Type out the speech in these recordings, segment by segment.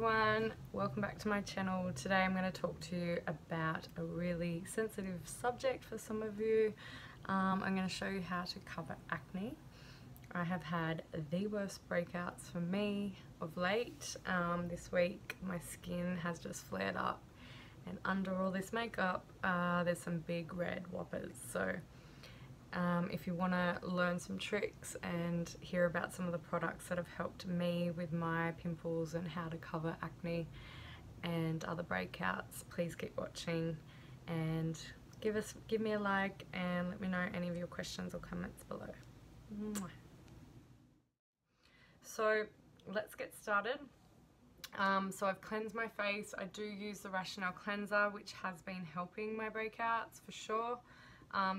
everyone, welcome back to my channel. Today I'm going to talk to you about a really sensitive subject for some of you. I'm going to show you how to cover acne. I have had the worst breakouts for me of late. This week my skin has just flared up, and under all this makeup there's some big red whoppers. So if you want to learn some tricks and hear about some of the products that have helped me with my pimples and how to cover acne and other breakouts, please keep watching and give me a like and let me know any of your questions or comments below. Mwah. So let's get started. So I've cleansed my face. I do use the Rationale cleanser, which has been helping my breakouts for sure.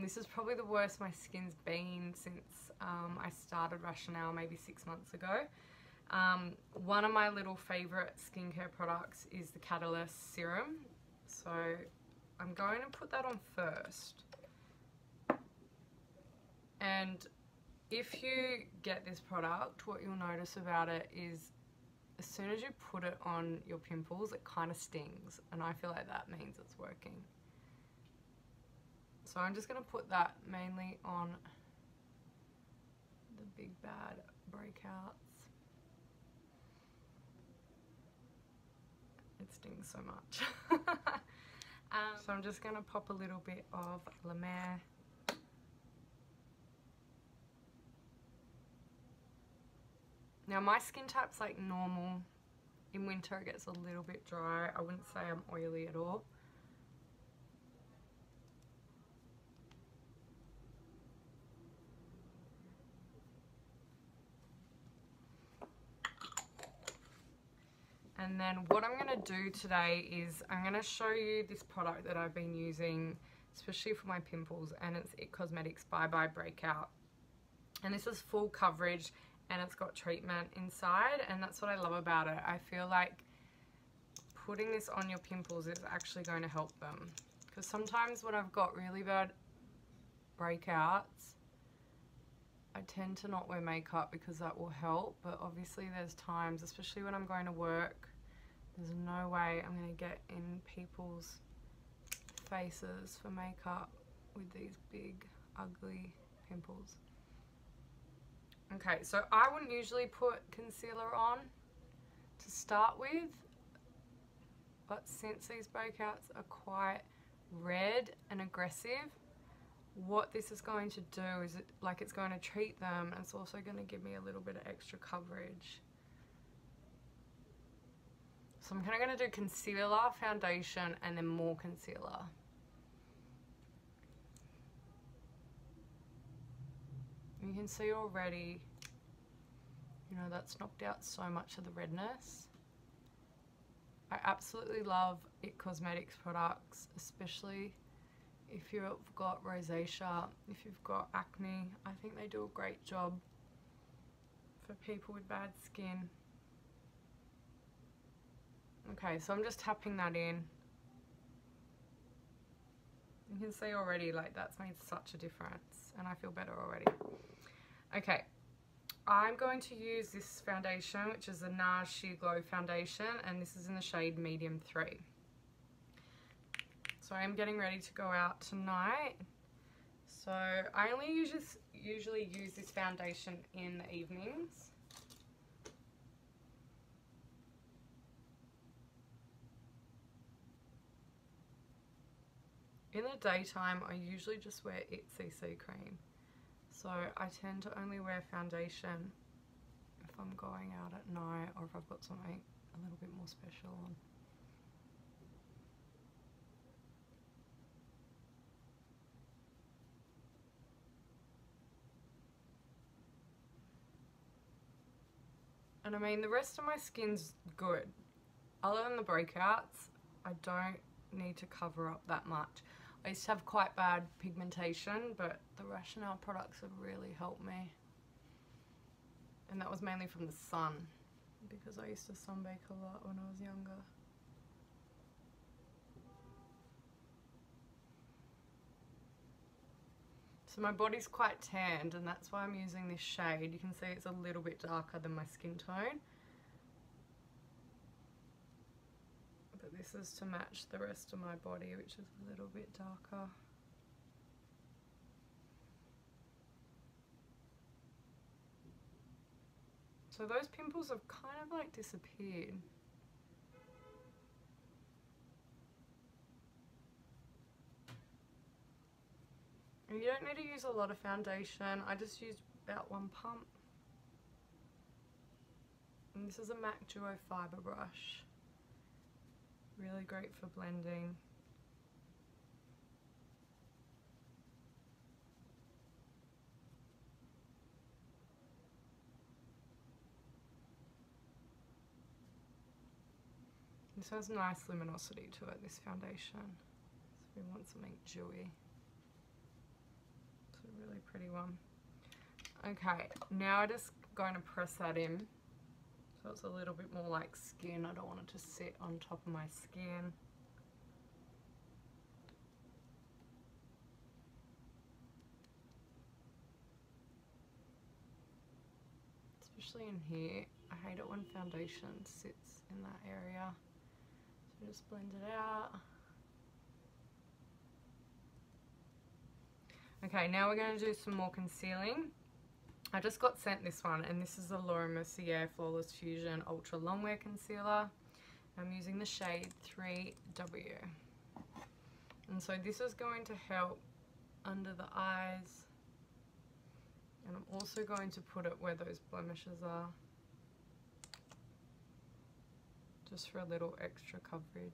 This is probably the worst my skin's been since I started Rationale maybe 6 months ago. One of my little favourite skincare products is the Catalyst Serum. So I'm going to put that on first. And if you get this product, what you'll notice about it is as soon as you put it on your pimples, it kind of stings. And I feel like that means it's working. So I'm just going to put that mainly on the big bad breakouts. It stings so much. So I'm just going to pop a little bit of La Mer. Now my skin type's like normal. In winter it gets a little bit dry. I wouldn't say I'm oily at all. And then what I'm going to do today is I'm going to show you this product that I've been using, especially for my pimples, and it's It Cosmetics Bye Bye Breakout. And this is full coverage and it's got treatment inside, and that's what I love about it. I feel like putting this on your pimples is actually going to help them. Because sometimes when I've got really bad breakouts, I tend to not wear makeup because that will help, but obviously there's times, especially when I'm going to work, there's no way I'm going to get in people's faces for makeup with these big, ugly pimples. Okay, so I wouldn't usually put concealer on to start with, but since these breakouts are quite red and aggressive, what this is going to do is it's going to treat them, and it's also going to give me a little bit of extra coverage. So I'm kind of going to do concealer, foundation, and then more concealer. You can see already, you know, that's knocked out so much of the redness. I absolutely love It Cosmetics products, especially if you've got rosacea, if you've got acne. I think they do a great job for people with bad skin. Okay, so I'm just tapping that in. You can see already, like, that's made such a difference, and I feel better already. Okay, I'm going to use this foundation, which is the NARS Sheer Glow Foundation, and this is in the shade Medium 3. So I'm getting ready to go out tonight. So I only usually use this foundation in the evenings. In the daytime, I usually just wear It CC cream. So I tend to only wear foundation if I'm going out at night or if I've got something a little bit more special on. And I mean, the rest of my skin's good. Other than the breakouts, I don't need to cover up that much. I used to have quite bad pigmentation, but the Rationale products have really helped me. And that was mainly from the sun, because I used to sunbake a lot when I was younger. So my body's quite tanned, and that's why I'm using this shade. You can see it's a little bit darker than my skin tone. But this is to match the rest of my body, which is a little bit darker. So those pimples have kind of like disappeared. And you don't need to use a lot of foundation. I just used about 1 pump. And this is a MAC Duo fiber brush. Really great for blending. This has nice luminosity to it, this foundation. So we want something dewy. It's a really pretty one. Okay, now I'm just going to press that in. So it's a little bit more like skin. I don't want it to sit on top of my skin. Especially in here. I hate it when foundation sits in that area. So just blend it out. Okay, now we're going to do some more concealing. I just got sent this one, and this is the Laura Mercier Flawless Fusion Ultra Longwear Concealer. I'm using the shade 3W. And so this is going to help under the eyes. And I'm also going to put it where those blemishes are. Just for a little extra coverage.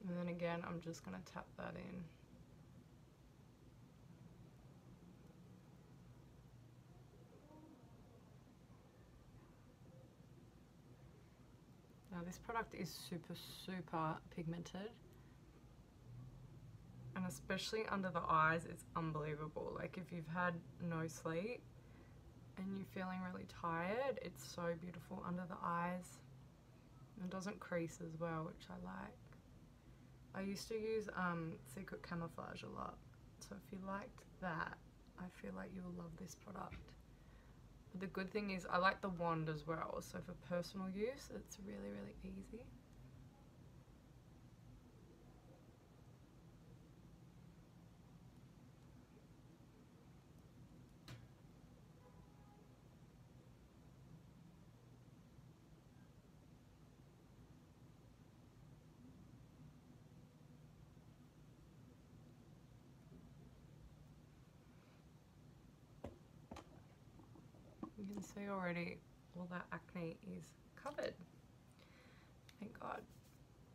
And then again, I'm just going to tap that in. Now this product is super, super pigmented. And especially under the eyes, it's unbelievable. Like if you've had no sleep and you're feeling really tired, it's so beautiful under the eyes. It doesn't crease as well, which I like. I used to use Secret Camouflage a lot. So if you liked that, I feel like you'll love this product. But the good thing is I like the wand as well. So for personal use, it's really, really easy. You can see already all that acne is covered. Thank God.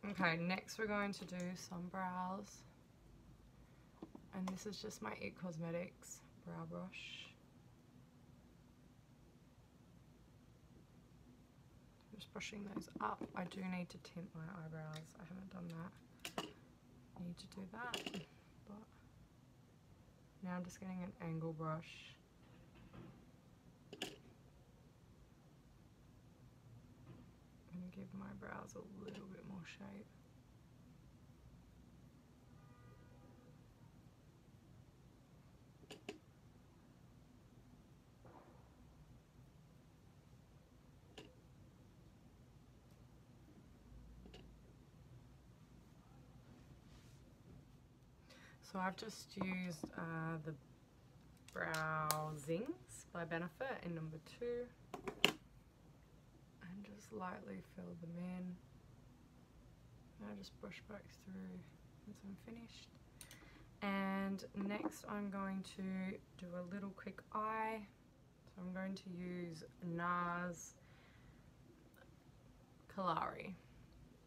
Okay, next we're going to do some brows. And this is just my It Cosmetics brow brush. I'm just brushing those up. I do need to tint my eyebrows. I haven't done that. Need to do that. But now I'm just getting an angle brush. And give my brows a little bit more shape. So I've just used the Brow Zings by Benefit in number 2. And just lightly fill them in. And I just brush back through once I'm finished. And next I'm going to do a little quick eye. So I'm going to use NARS Kalari.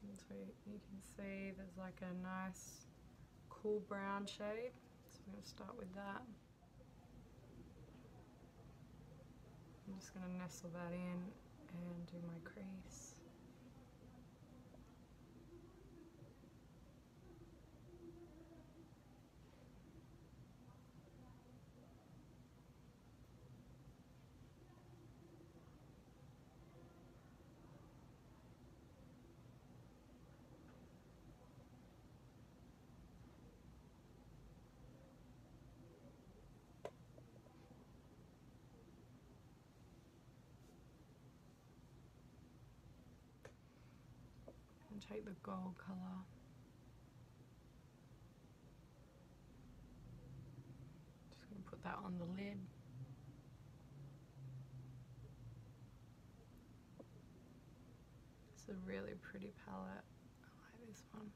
And so you can see there's like a nice cool brown shade. So I'm going to start with that. I'm just going to nestle that in and do my crease. to take the gold colour. Just going to put that on the lid. It's a really pretty palette. I like this one.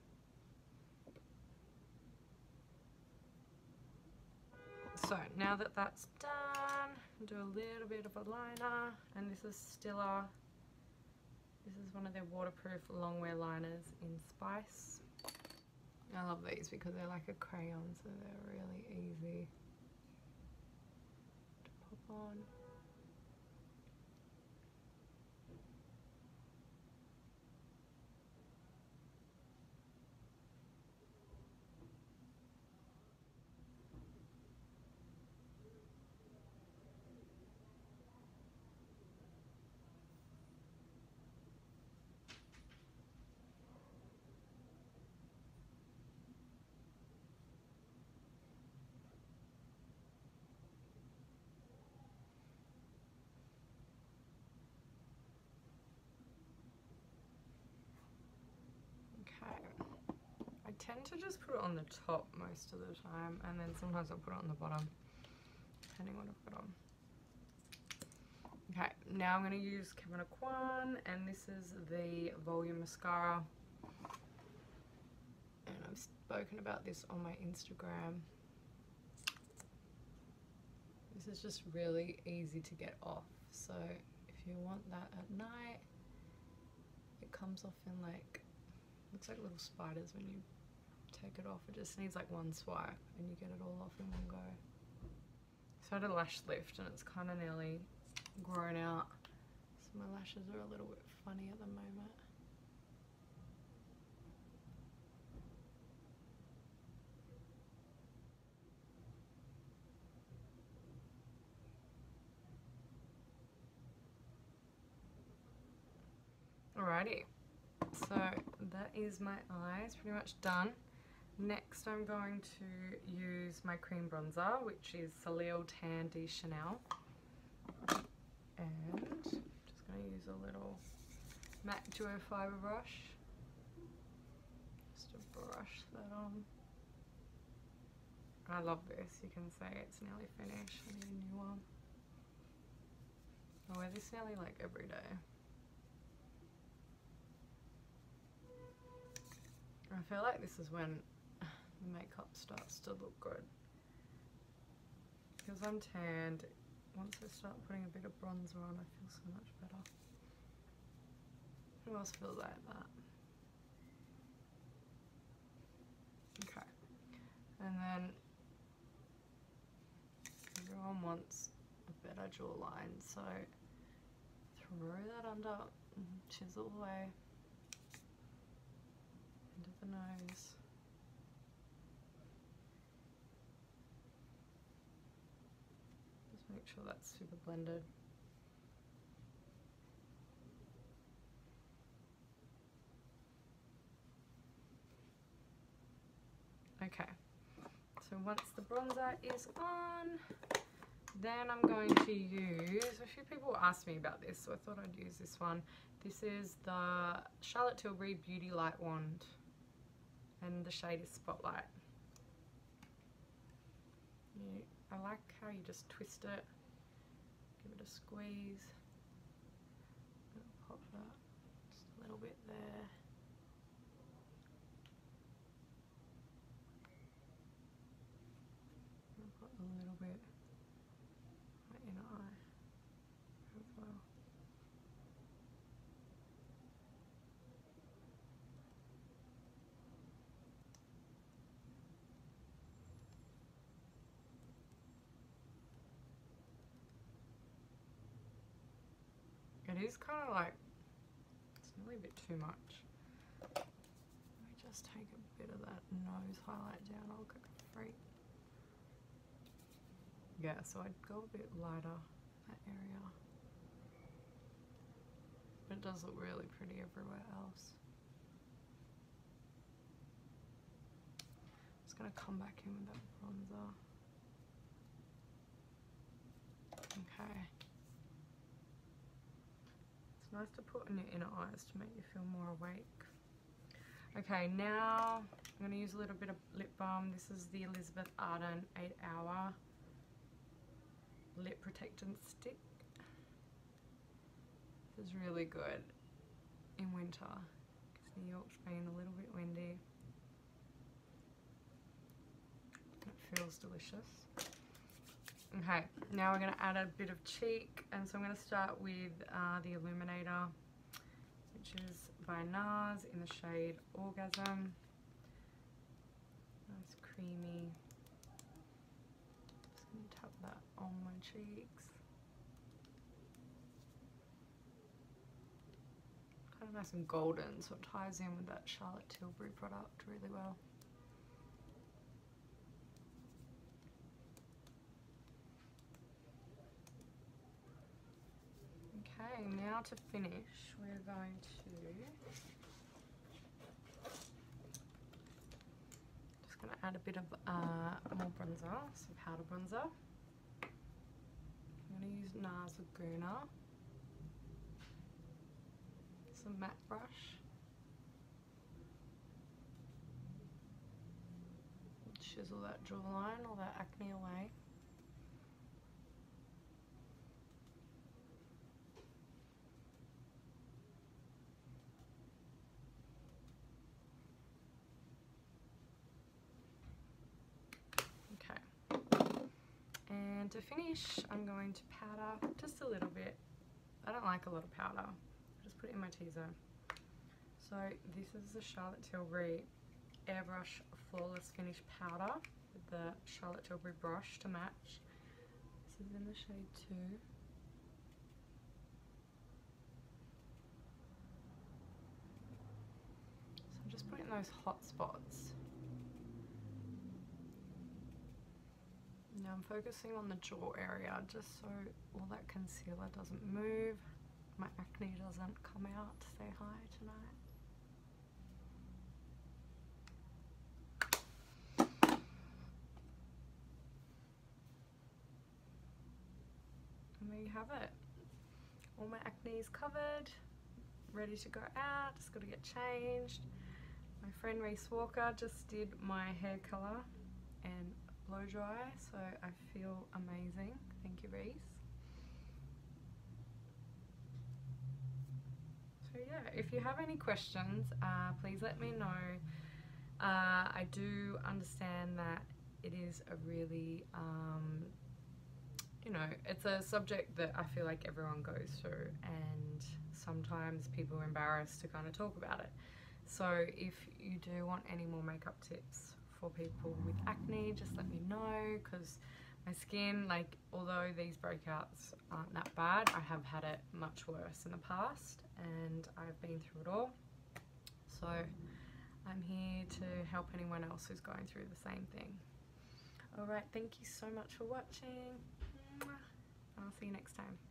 So now that that's done, do a little bit of a liner, and this is Stiller. This is one of their waterproof longwear liners in Spice. I love these because they're like a crayon, so they're really easy to pop on. Okay, I tend to just put it on the top most of the time, and then sometimes I'll put it on the bottom, depending on what I've got on. Okay, now I'm going to use Kevin Aquan, and this is the Volume Mascara. And I've spoken about this on my Instagram. This is just really easy to get off, so if you want that at night, it comes off in like, looks like little spiders when you take it off. It just needs like one swipe and you get it all off in one go. So I had a lash lift and it's kind of nearly grown out, so my lashes are a little bit funny at the moment. Alrighty, so that is my eyes pretty much done. Next I'm going to use my cream bronzer, which is Soleil Tan de Chanel. And just going to use a little MAC Duo fiber brush just to brush that on. I love this, you can see it's nearly finished. I need a new one. I wear this nearly like every day. I feel like this is when the makeup starts to look good. Because I'm tanned, once I start putting a bit of bronzer on, I feel so much better. Who else feels like that? Okay. And then everyone wants a better jawline, so throw that under, chisel away into the nose. Just make sure that's super blended. Okay, so once the bronzer is on, then I'm going to use, a few people asked me about this, so I thought I'd use this one. This is the Charlotte Tilbury Beauty Light Wand, and the shade is Spotlight. I like how you just twist it, give it a squeeze, pop that just a little bit there. Put a little bit my inner eye as well. It is kind of like, it's nearly a bit too much. Let me just take a bit of that nose highlight down. I'll look like a freak. Yeah, so I'd go a bit lighter in that area. But it does look really pretty everywhere else. I'm just going to come back in with that bronzer. Okay. It's nice to put on your inner eyes to make you feel more awake. Okay, now I'm going to use a little bit of lip balm. This is the Elizabeth Arden 8-Hour Lip Protectant Stick. This is really good in winter because New York's been a little bit windy. It feels delicious. Okay, now we're going to add a bit of cheek, and so I'm going to start with the Illuminator, which is by NARS in the shade Orgasm. Nice creamy. Just going to tap that on my cheeks. Kind of nice and golden, so it ties in with that Charlotte Tilbury product really well. Okay, now to finish, we're going to add a bit of more bronzer, some powder bronzer. I'm going to use NARS Laguna, some matte brush, chisel that jawline, all that acne away. And to finish, I'm going to powder just a little bit. I don't like a lot of powder. I just put it in my T-zone. So this is the Charlotte Tilbury Airbrush Flawless Finish Powder with the Charlotte Tilbury brush to match. This is in the shade 2. So I'm just putting those hot spots. Now I'm focusing on the jaw area just so all that concealer doesn't move, my acne doesn't come out to say hi tonight. And there you have it. All my acne is covered, ready to go out, just got to get changed. My friend Reese Walker just did my hair colour and blow dry, so I feel amazing. Thank you, Reese. So yeah, if you have any questions, please let me know. I do understand that it is a really, you know, it's a subject that I feel like everyone goes through, and sometimes people are embarrassed to kind of talk about it. So if you do want any more makeup tips for people with acne, just let me know, because my skin, like, although these breakouts aren't that bad, I have had it much worse in the past and I've been through it all. So I'm here to help anyone else who's going through the same thing. Alright, thank you so much for watching. I'll see you next time.